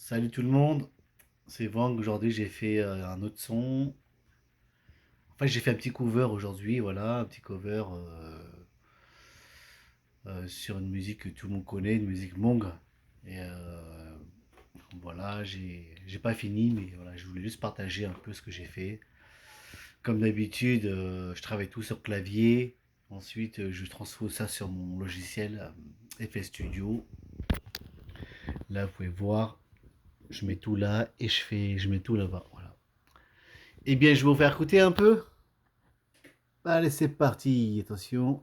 Salut tout le monde, c'est Vang. Aujourd'hui j'ai fait un autre son. Enfin j'ai fait un petit cover aujourd'hui, voilà, un petit cover sur une musique que tout le monde connaît, une musique Mong. Et voilà, j'ai pas fini, mais voilà, je voulais juste partager un peu ce que j'ai fait. Comme d'habitude, je travaille tout sur clavier. Ensuite, je transpose ça sur mon logiciel FL Studio. Là, vous pouvez voir, je mets tout là et je mets tout là-bas. Voilà. Eh bien, je vais vous faire écouter un peu. Allez, c'est parti, attention.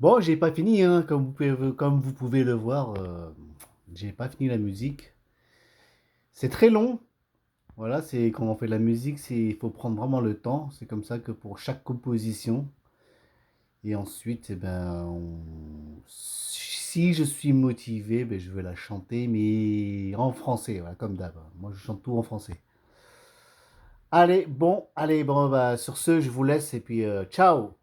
Bon, j'ai pas fini, hein, comme vous pouvez le voir. J'ai pas fini la musique. C'est très long. Voilà, c'est quand on fait de la musique, il faut prendre vraiment le temps. C'est comme ça que pour chaque composition. Et ensuite, si je suis motivé, ben, je vais la chanter, mais en français, voilà, comme d'hab. Moi, je chante tout en français. Allez, bon, bah, sur ce, je vous laisse et puis ciao!